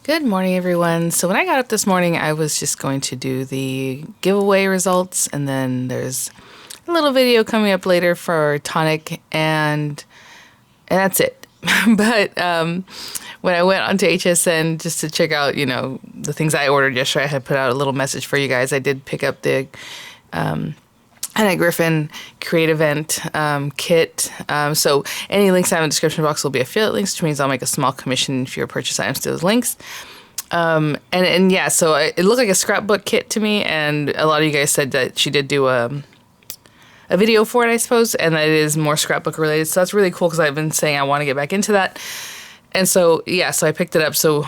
Good morning, everyone. So when I got up this morning, I was just going to do the giveaway results, and then there's a little video coming up later for tonic, and that's it. But when I went onto HSN just to check out, the things I ordered yesterday, I had put out a little message for you guys. I did pick up the Hannah Griffin Create Event kit. So any links I have in the description box will be affiliate links, which means I'll make a small commission for your purchase items to those links. And yeah, so it looked like a scrapbook kit to me, and a lot of you guys said that she did do a video for it, I suppose, and that it is more scrapbook related. So that's really cool because I've been saying I want to get back into that. And so, yeah, so I picked it up. So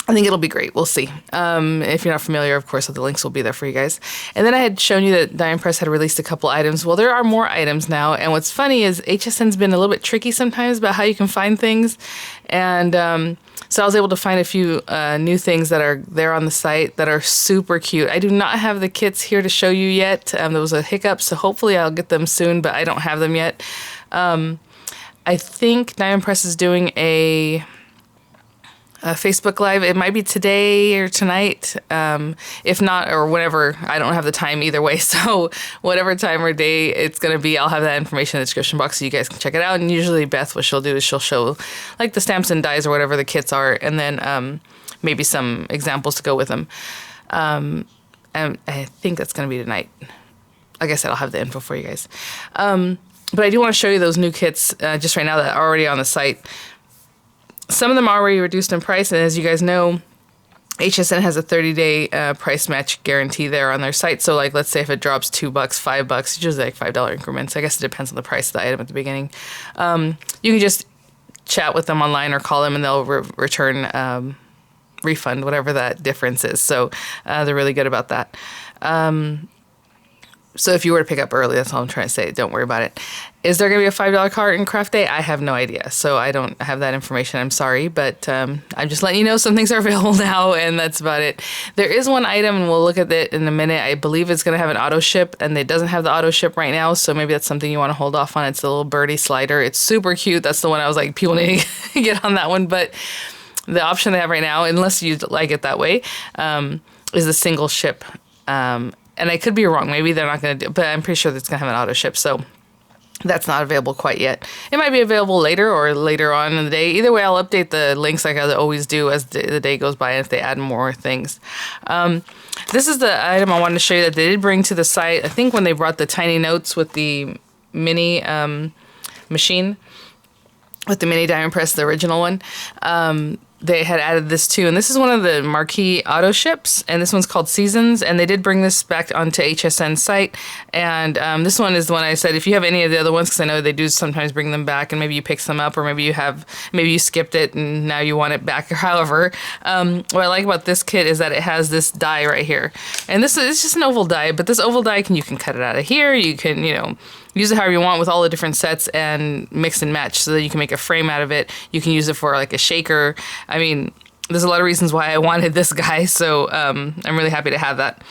I think it'll be great. We'll see. If you're not familiar, of course, the links will be there for you guys. And then I had shown you that Diamond Press had released a couple items. Well, there are more items now. And what's funny is HSN's been a little bit tricky sometimes about how you can find things. And so I was able to find a few new things that are there on the site that are super cute. I do not have the kits here to show you yet. There was a hiccup, so hopefully I'll get them soon, but I don't have them yet. I think Diamond Press is doing a Facebook Live. It might be today or tonight. If not, or whenever, I don't have the time either way. So whatever time or day it's going to be, I'll have that information in the description box so you guys can check it out. And usually Beth, what she'll do is she'll show like the stamps and dies or whatever the kits are, and then maybe some examples to go with them. And I think that's going to be tonight. Like I said, I'll have the info for you guys. But I do want to show you those new kits just right now that are already on the site. Some of them are already reduced in price, and as you guys know, HSN has a 30-day price match guarantee there on their site. So, like, let's say if it drops $2, $5, it's usually like $5 increments. I guess it depends on the price of the item at the beginning. You can just chat with them online or call them, and they'll return refund whatever that difference is. So they're really good about that. So if you were to pick up early, that's all I'm trying to say. Don't worry about it. Is there going to be a $5 cart in Craft Day? I have no idea. So I don't have that information. I'm sorry. But I'm just letting you know some things are available now, and that's about it. There is one item, and we'll look at it in a minute. I believe it's going to have an auto ship, and it doesn't have the auto ship right now. So maybe that's something you want to hold off on. It's a little birdie slider. It's super cute. That's the one I was like, people need to get on that one. But the option they have right now, unless you like it that way, is the single ship. And I could be wrong. Maybe they're not going to do it, but I'm pretty sure it's going to have an auto ship. So that's not available quite yet. It might be available later or later on in the day. Either way, I'll update the links like I always do as the day goes by and if they add more things. This is the item I wanted to show you that they did bring to the site. I think when they brought the tiny notes with the mini machine, with the mini Diamond Press, the original one, they had added this too. And this is one of the Marquise auto ships, and this one's called Seasons, and they did bring this back onto HSN's site. And this one is the one I said, if you have any of the other ones, because I know they do sometimes bring them back, and maybe you picked them up, or maybe you skipped it and now you want it back, or however. What I like about this kit is that it has this die right here. And it's just an oval die, but this oval die, you can cut it out of here, you can, use it however you want with all the different sets and mix and match so that you can make a frame out of it. You can use it for like a shaker. I mean, there's a lot of reasons why I wanted this guy, so I'm really happy to have that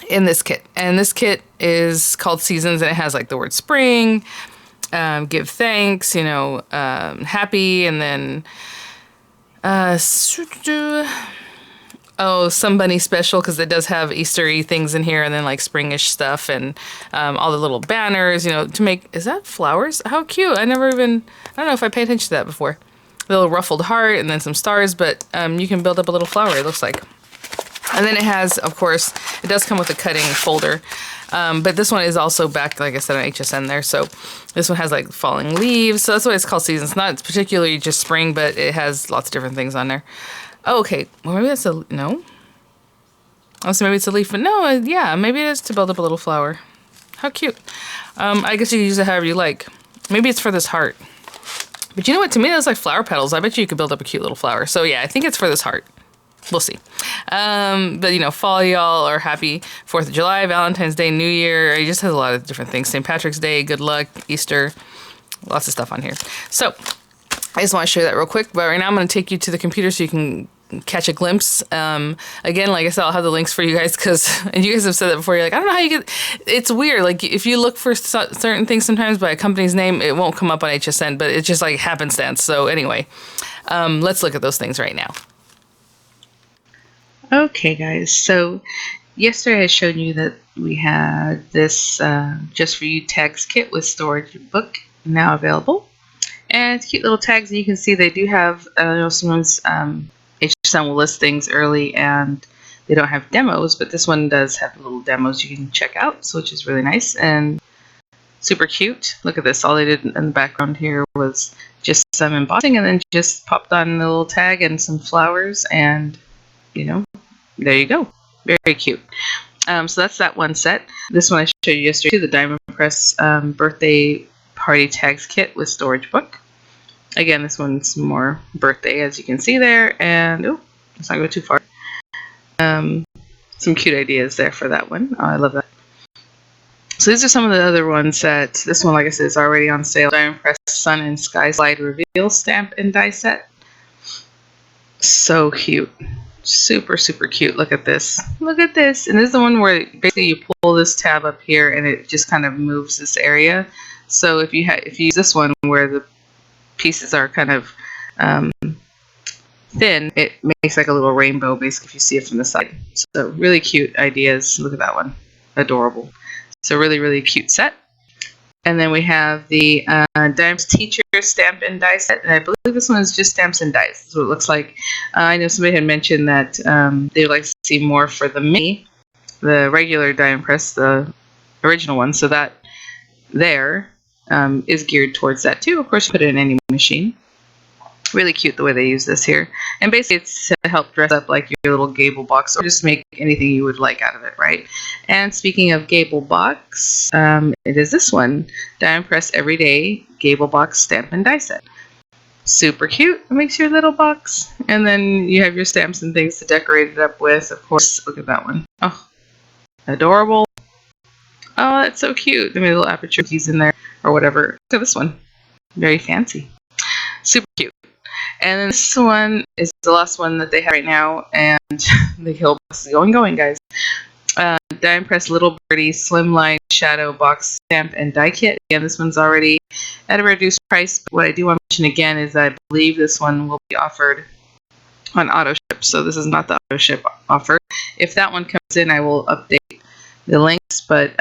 in this kit. And this kit is called Seasons, and it has like the word spring, give thanks, happy, and then some bunny special, because it does have Easter-y things in here, and then like springish stuff, and all the little banners, to make, is that flowers? How cute. I don't know if I paid attention to that before. A little ruffled heart, and then some stars, but you can build up a little flower, it looks like. And then it has, of course, it does come with a cutting folder, but this one is also back, like I said, on HSN there, so this one has like falling leaves, so that's why it's called Seasons. It's not particularly just spring, but it has lots of different things on there. Oh, okay. Well, maybe that's no. Oh, so maybe it's a leaf, but no, yeah, maybe it is to build up a little flower. How cute. I guess you can use it however you like. Maybe it's for this heart. But you know what? To me, that's like flower petals. I bet you could build up a cute little flower. So yeah, I think it's for this heart. We'll see. But fall y'all, or happy 4th of July, Valentine's Day, New Year. It just has a lot of different things. St. Patrick's Day, good luck, Easter, lots of stuff on here. So I just want to show you that real quick. But right now I'm going to take you to the computer so you can catch a glimpse. Again, like I said, I'll have the links for you guys, and you guys have said that before. You're like, I don't know how you get. It's weird. Like if you look for certain things sometimes by a company's name, it won't come up on HSN, but it's just like happenstance. So anyway, let's look at those things right now. Okay, guys, so yesterday I showed you that we had this Just For You tags kit with storage book now available. And it's cute little tags, and you can see they do have, I know sometimes HSN will list things early and they don't have demos, but this one does have little demos you can check out, so which is really nice and super cute. Look at this, all they did in the background here was just some embossing and then just popped on a little tag and some flowers, and you know, there you go. Very cute. So that's that one set. This one I showed you yesterday, the Diamond Press birthday party tags kit with storage book. Again, this one's more birthday, as you can see there, and oh, let's not go too far. Some cute ideas there for that one. Oh, I love that. So these are some of the other ones that, this one, like I said, is already on sale. Diamond Press Sun and Sky Slide Reveal Stamp and Die Set. So cute. Super, super cute. Look at this. Look at this. And this is the one where basically you pull this tab up here and it just kind of moves this area. So if you use this one where the pieces are kind of thin, it makes like a little rainbow basically if you see it from the side. So really cute ideas. Look at that one. Adorable. So really, really cute set. And then we have the Dimes Teacher Stamp and Die Set. And I believe this one is just stamps and dies. That's what it looks like. I know somebody had mentioned that they would like to see more for the mini, the regular Diamond Press, the original one. So that there is geared towards that too. Of course, you put it in any machine. Really cute the way they use this here. And basically it's to help dress up like your little Gable box or just make anything you would like out of it, right? And speaking of Gable box, it is this one, Diamond Press Everyday Gable Box Stamp and Die Set. Super cute. It makes your little box. And then you have your stamps and things to decorate it up with. Of course, look at that one. Oh, adorable. Oh, that's so cute. They made little aperture keys in there or whatever. Look at this one. Very fancy. Super cute. And then this one is the last one that they have right now, and the Hill box is going, guys. Diamond Press Little Birdie Slimline Shadow Box Stamp and Die Kit. Again, this one's already at a reduced price, but what I do want to mention again is I believe this one will be offered on auto ship, so this is not the auto ship offer. If that one comes in, I will update the links, but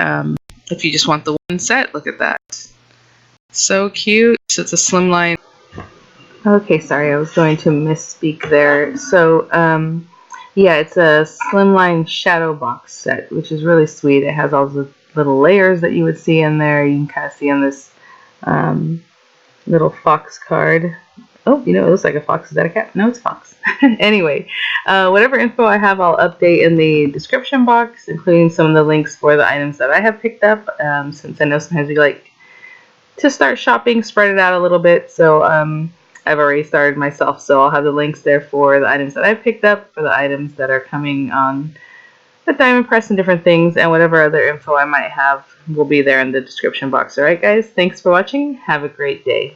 if you just want the one set, look at that. So cute. So it's a slimline. Okay, sorry, I was going to misspeak there. So, yeah, it's a slimline shadow box set, which is really sweet. It has all the little layers that you would see in there. You can kind of see on this little fox card. Oh, you know, it looks like a fox. Is that a cat? No, it's a fox. Anyway, whatever info I have, I'll update in the description box, including some of the links for the items that I have picked up, since I know sometimes we like to start shopping, spread it out a little bit. So, I've already started myself, so I'll have the links there for the items that I've picked up, for the items that are coming on the Diamond Press and different things, and whatever other info I might have will be there in the description box. Alright guys, thanks for watching. Have a great day.